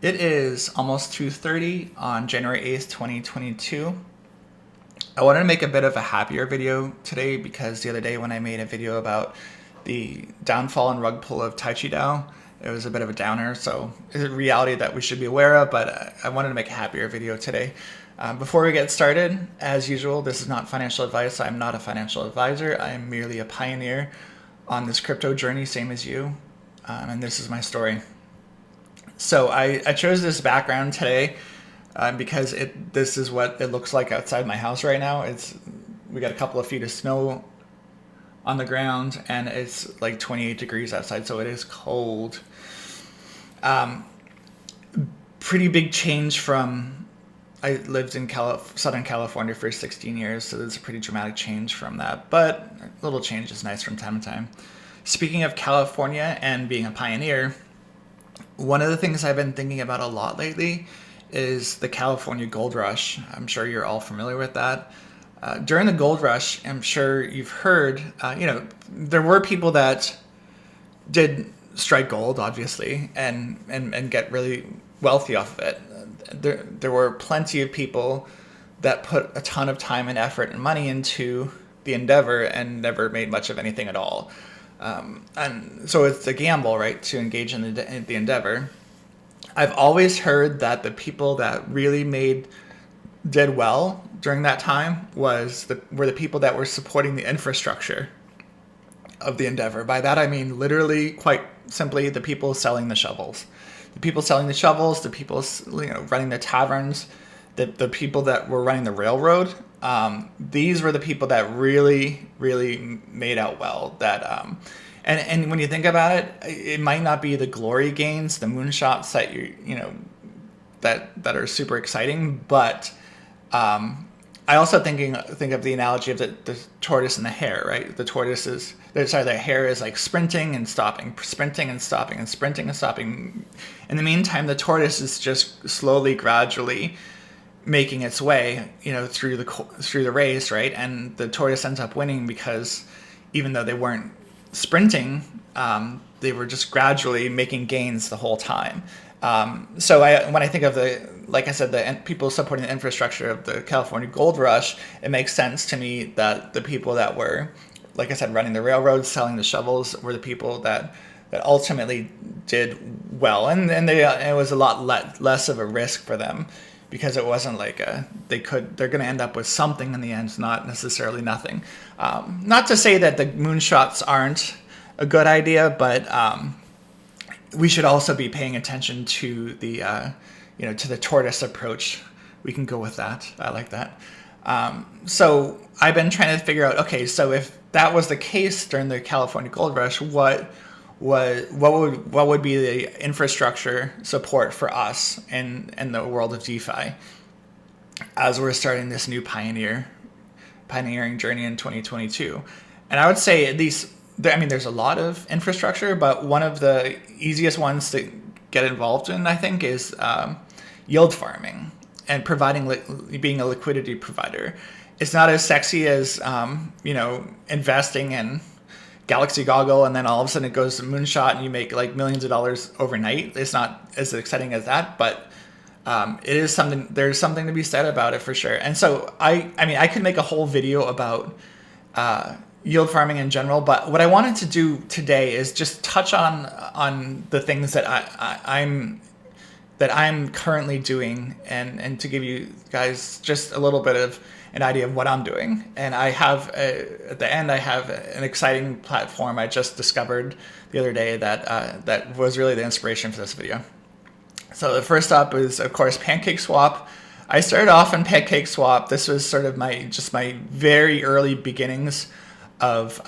It is almost 2:30 on January 8th, 2022. I wanted to make a bit of a happier video today because the other day when I made a video about the downfall and rug pull of Tai Chi Dao, it was a bit of a downer. So it's a reality that we should be aware of, but I wanted to make a happier video today. Before we get started, as usual, this is not financial advice. I'm not a financial advisor. I am merely a pioneer on this crypto journey, same as you. And this is my story. So I chose this background today because this is what it looks like outside my house right now. We got a couple of feet of snow on the ground and it's like 28 degrees outside, so it is cold. Pretty big change from I lived in Southern California for 16 years, so there's a pretty dramatic change from that. But a little change is nice from time to time. Speaking of California and being a pioneer, one of the things I've been thinking about a lot lately is the California gold rush. I'm sure you're all familiar with that. During the gold rush, I'm sure you've heard, there were people that did strike gold, obviously, and get really wealthy off of it. There were plenty of people that put a ton of time and effort and money into the endeavor and never made much of anything at all. And so it's a gamble, right, to engage in the endeavor. I've always heard that the people that really did well during that time were the people that were supporting the infrastructure of the endeavor. By that I mean literally, quite simply, the people selling the shovels. The people selling the shovels, the people running the taverns, the people that were running the railroad. These were the people that really, really made out well. And when you think about it, it might not be the glory gains, the moonshots that are super exciting, but I also think of the analogy of the tortoise and the hare, right? The hare is like sprinting and stopping, sprinting and stopping, and sprinting and stopping. In the meantime, the tortoise is just slowly, gradually making its way, through the race, right? And the tortoise ends up winning because even though they weren't sprinting, they were just gradually making gains the whole time. So when I think of the people supporting the infrastructure of the California gold rush, it makes sense to me that the people that were, like I said, running the railroads, selling the shovels, were the people that ultimately did well, and it was a lot less of a risk for them because it wasn't like they're going to end up with something in the end, not necessarily nothing. Not to say that the moonshots aren't a good idea, but we should also be paying attention to to the tortoise approach. We can go with that. I like that. So I've been trying to figure out, okay, so if that was the case during the California gold rush, what would be the infrastructure support for us in the world of DeFi as we're starting this new pioneering journey in 2022? And I would say at least, there's a lot of infrastructure, but one of the easiest ones to get involved in, I think, is yield farming and being a liquidity provider. It's not as sexy as investing in Galaxy Goggle and then all of a sudden it goes to moonshot and you make like millions of dollars overnight. It's not as exciting as that, but it is something. There's something to be said about it for sure. And so I could make a whole video about yield farming in general, but what I wanted to do today is just touch on the things that I'm currently doing, and to give you guys just a little bit of an idea of what I'm doing. And I have at the end, I have an exciting platform I just discovered the other day that was really the inspiration for this video. So the first up is, of course, PancakeSwap. I started off on PancakeSwap. This was sort of my very early beginnings of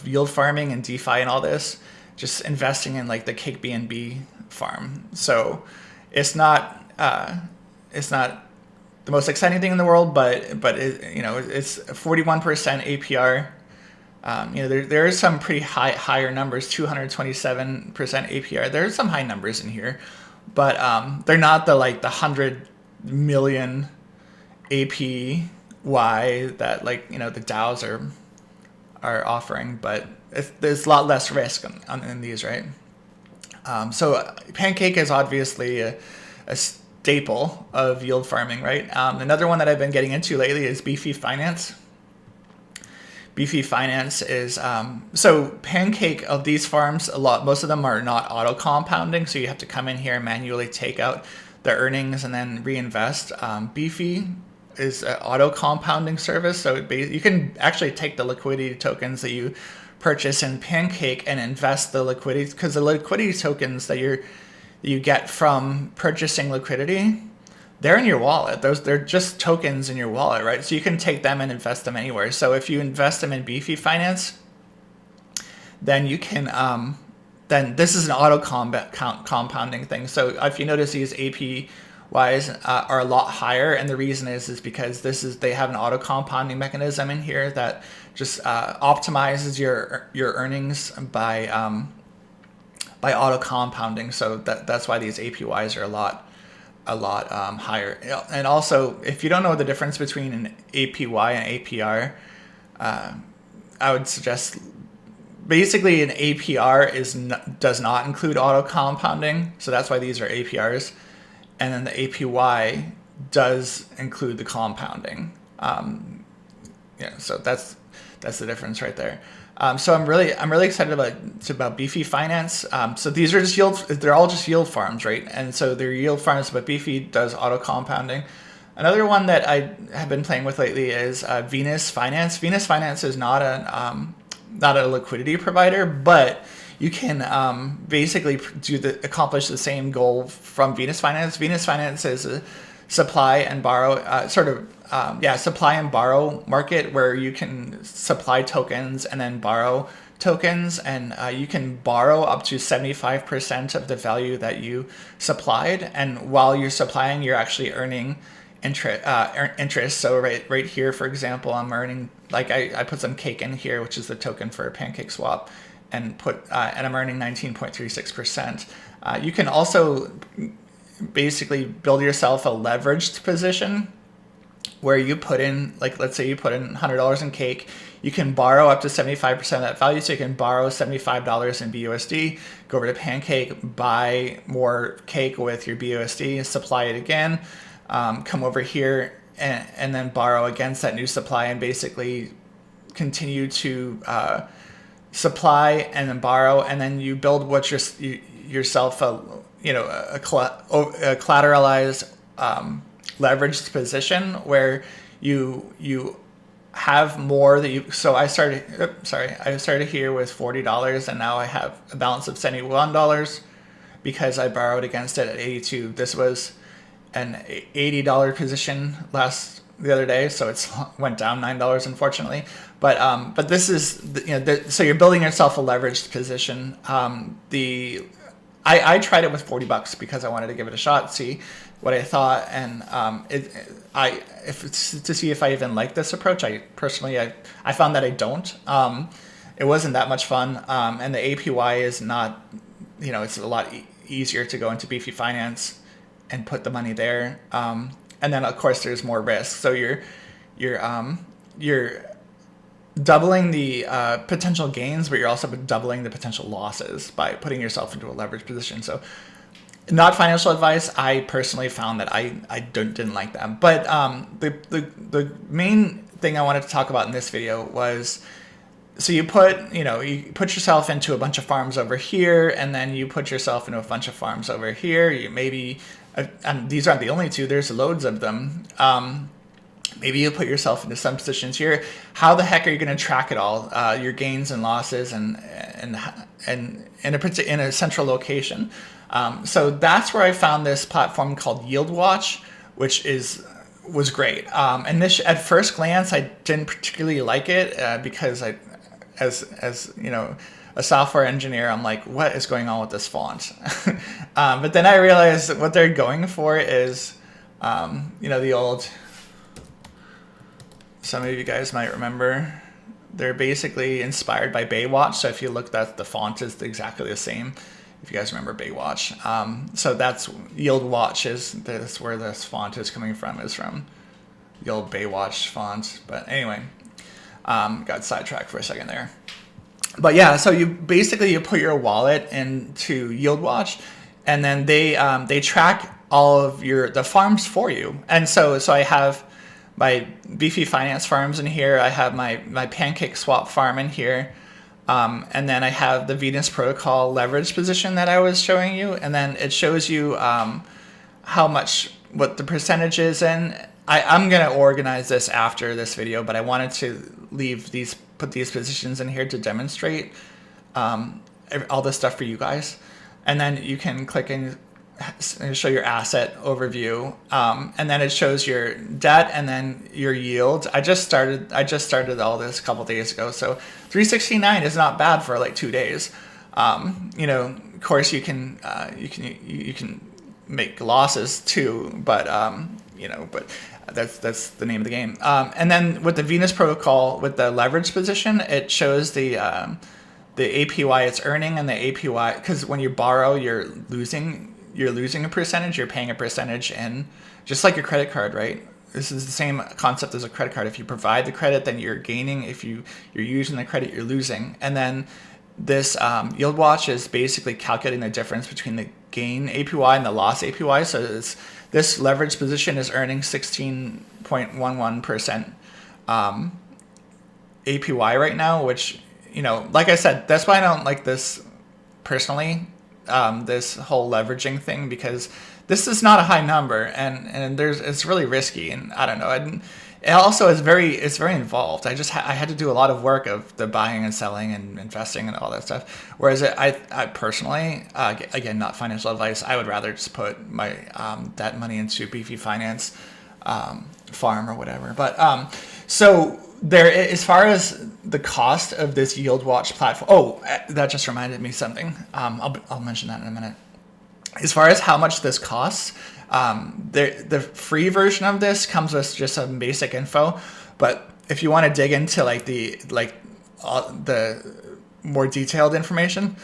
yield farming and DeFi and all this, just investing in like the Cake BNB farm. So it's not the most exciting thing in the world, but it's 41% APR. There are some pretty higher numbers, 227% APR. There are some high numbers in here, but they're not the 100 million APY that the DAOs are offering. But there's a lot less risk in these, right? So Pancake is obviously a staple of yield farming, right? Another one that I've been getting into lately is Beefy Finance. Beefy Finance is so Pancake of these farms, most of them are not auto compounding, so you have to come in here and manually take out the earnings and then reinvest. Beefy is an auto compounding service, so you can actually take the liquidity tokens that you purchase in Pancake and invest the liquidity, because the liquidity tokens that you get from purchasing liquidity, they're in your wallet. They're just tokens in your wallet, right? So you can take them and invest them anywhere. So if you invest them in Beefy Finance, then you can then this is an auto compounding thing. So if you notice, these APYs are a lot higher, and the reason is because they have an auto compounding mechanism in here that just optimizes your earnings by auto compounding. So that's why these APYs are a lot higher. And also, if you don't know the difference between an APY and APR, I would suggest basically an APR does not include auto compounding, so that's why these are APRs, and then the APY does include the compounding. So that's the difference right there. So I'm really excited about Beefy Finance. So these are just they're all just yield farms, right? And so they're yield farms, but Beefy does auto compounding. Another one that I have been playing with lately is Venus Finance. Venus Finance is not a liquidity provider, but you can basically accomplish the same goal from Venus Finance. Venus Finance is a supply and borrow supply and borrow market where you can supply tokens and then borrow tokens, and you can borrow up to 75% of the value that you supplied, and while you're supplying, you're actually earning interest. So right here, for example, I'm earning, like I put some cake in here, which is the token for a Pancake Swap, and I'm earning 19.36%. You can also basically build yourself a leveraged position where you put in, like, let's say you put in $100 in cake, you can borrow up to 75% of that value. So you can borrow $75 in BUSD, go over to Pancake, buy more cake with your BUSD, supply it again, come over here and then borrow against that new supply, and basically continue to supply and then borrow, and then you build yourself a collateralized leveraged position where you have more that you. So I started here with $40, and now I have a balance of $71 because I borrowed against it at 82. This was an $80 position the other day, so it's went down $9, unfortunately. But this is so you're building yourself a leveraged position. I tried it with $40 because I wanted to give it a shot, see what I thought, and to see if I even like this approach. I found that I don't. It wasn't that much fun, and the APY is not. It's a lot easier to go into Beefy Finance and put the money there, and then of course there's more risk. So you're doubling the potential gains, but you're also doubling the potential losses by putting yourself into a leveraged position. So, not financial advice. I personally found that I didn't like them. But the main thing I wanted to talk about in this video was, so you put yourself into a bunch of farms over here, and then you put yourself into a bunch of farms over here. And these aren't the only two. There's loads of them. Maybe you put yourself into some positions here. How the heck are you going to track it all? Your gains and losses, and in a central location. So that's where I found this platform called YieldWatch, which was great. And this, at first glance, I didn't particularly like it because as a software engineer, I'm like, what is going on with this font? But then I realized what they're going for is, the old. Some of you guys might remember, they're basically inspired by Baywatch. So if you look, the font is exactly the same. If you guys remember Baywatch, so that's YieldWatch that's where this font is coming from. Is from the old Baywatch font. But anyway, got sidetracked for a second there. But yeah, so you basically you put your wallet into YieldWatch, and then they track all of the farms for you. And so I have my Beefy Finance farms in here. I have my Pancake Swap farm in here. And then I have the Venus Protocol leverage position that I was showing you, and then it shows you how much, what the percentage is in. I'm gonna organize this after this video, but I wanted to put these positions in here to demonstrate all this stuff for you guys. And then you can click and show your asset overview, and then it shows your debt and then your yield. I just started all this a couple days ago, so 369 is not bad for like 2 days. Of course you can make losses too, but but that's the name of the game. And then with the Venus protocol, with the leverage position, it shows the APY it's earning and the APY, because when you borrow, you're losing a percentage, you're paying a percentage in, just like your credit card, right? This is the same concept as a credit card. If you provide the credit, then you're gaining. If you're using the credit, you're losing. And then this YieldWatch is basically calculating the difference between the gain APY and the loss APY. So this leverage position is earning 16.11% APY right now, which, like I said, that's why I don't like this personally, this whole leveraging thing, because this is not a high number, and it's really risky, and I don't know. And it also is very involved. I had to do a lot of work of the buying and selling and investing and all that stuff. Whereas I personally, again, not financial advice, I would rather just put my that money into Beefy Finance farm or whatever. But so there, as far as the cost of this YieldWatch platform, that just reminded me something. I'll mention that in a minute. As far as how much this costs, the free version of this comes with just some basic info, but if you want to dig into the more detailed information,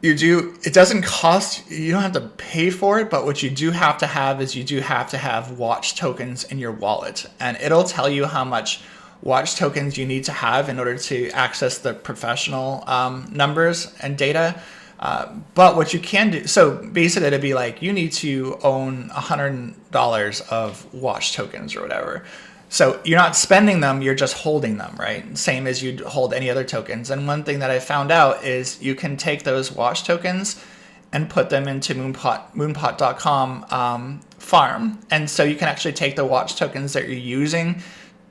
it doesn't cost, you don't have to pay for it, but what you do have to have is you do have to have watch tokens in your wallet, and it'll tell you how much watch tokens you need to have in order to access the professional numbers and data. But what you can do, so basically it'd be like you need to own $100 of watch tokens or whatever. So you're not spending them, you're just holding them, right? Same as you'd hold any other tokens. And one thing that I found out is you can take those watch tokens and put them into moonpot.com farm. And so you can actually take the watch tokens that you're using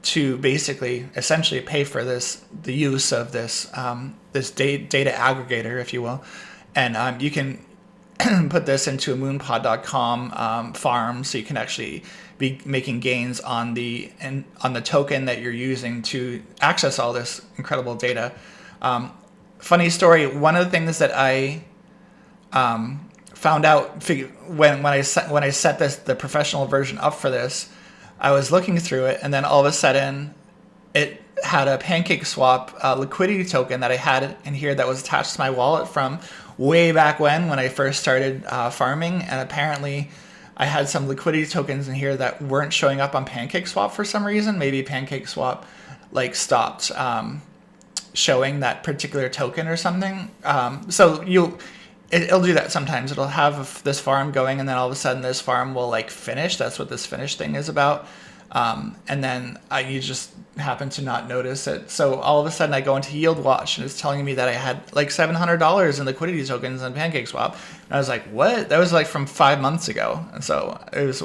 to essentially pay for the use of this data aggregator, if you will. And you can put this into a moonpot.com farm, so you can actually be making gains on the token that you're using to access all this incredible data. Funny story, one of the things that I found out when I set the professional version up for this, I was looking through it, and then all of a sudden it had a Pancake Swap liquidity token that I had in here that was attached to my wallet from way back when I first started farming. And apparently I had some liquidity tokens in here that weren't showing up on Pancake Swap for some reason. Maybe Pancake Swap stopped showing that particular token or something. So it'll do that sometimes. It'll have this farm going, and then all of a sudden this farm will finish. That's what this finish thing is about. And then you just happen to not notice it. So all of a sudden I go into YieldWatch and it's telling me that I had $700 in liquidity tokens on PancakeSwap. And I was like, what? That was from 5 months ago. And so it was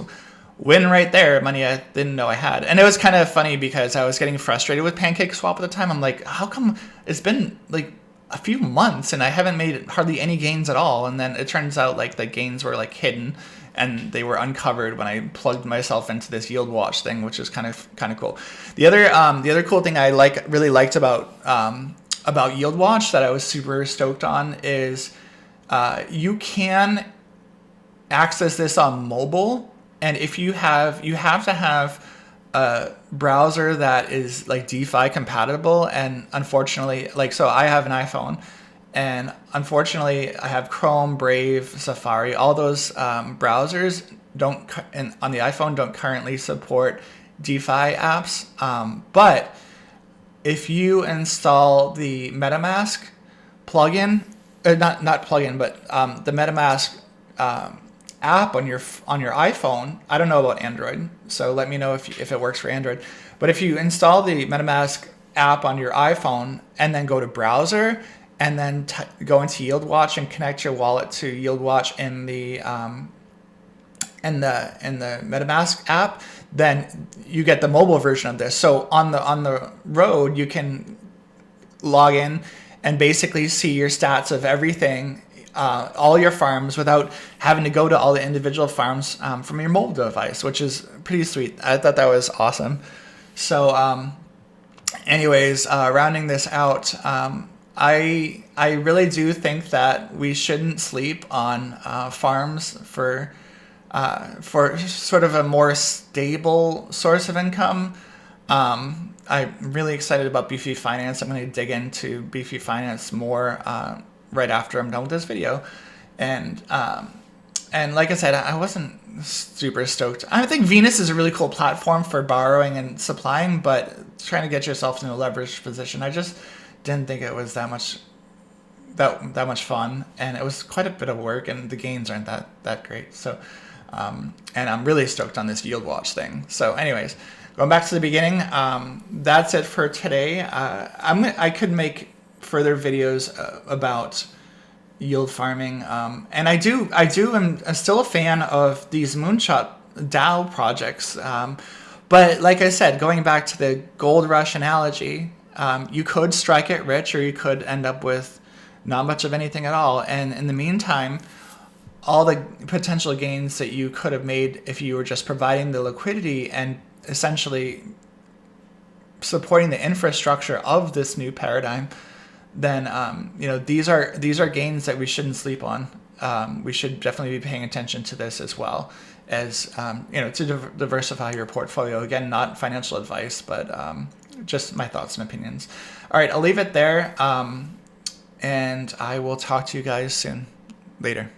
win right there, money I didn't know I had. And it was kind of funny because I was getting frustrated with PancakeSwap at the time. I'm like, how come it's been a few months and I haven't made hardly any gains at all? And then it turns out the gains were hidden, and they were uncovered when I plugged myself into this YieldWatch thing, which is kind of cool. The other cool thing I really liked about YieldWatch that I was super stoked on is you can access this on mobile, and if you have to have a browser that is DeFi compatible. And unfortunately, so I have an iPhone, and unfortunately I have Chrome, Brave, Safari. All those browsers on the iPhone don't currently support DeFi apps. But if you install the MetaMask, plugin, not plugin, but the MetaMask app on your iPhone. I don't know about Android, so let me know if it works for Android. But if you install the MetaMask app on your iPhone and then go to browser and then go into YieldWatch and connect your wallet to YieldWatch in the MetaMask app, then you get the mobile version of this. So on the road, you can log in and basically see your stats of everything, all your farms, without having to go to all the individual farms from your mobile device, which is pretty sweet. I thought that was awesome. So anyways, rounding this out, I really do think that we shouldn't sleep on farms for sort of a more stable source of income. I'm really excited about Beefy Finance. I'm going to dig into Beefy Finance more right after I'm done with this video. And like I said, I wasn't super stoked. I think Venus is a really cool platform for borrowing and supplying, but trying to get yourself in a leveraged position, I just didn't think it was that much fun, and it was quite a bit of work, and the gains aren't that great. So, and I'm really stoked on this YieldWatch thing. So, anyways, going back to the beginning, that's it for today. I could make further videos about yield farming, and I am still a fan of these moonshot DAO projects. But like I said, going back to the gold rush analogy, you could strike it rich, or you could end up with not much of anything at all. And in the meantime, all the potential gains that you could have made if you were just providing the liquidity and essentially supporting the infrastructure of this new paradigm, then these are gains that we shouldn't sleep on. We should definitely be paying attention to this as well as to diversify your portfolio. Again, not financial advice, but just my thoughts and opinions. All right, I'll leave it there, and I will talk to you guys soon. Later.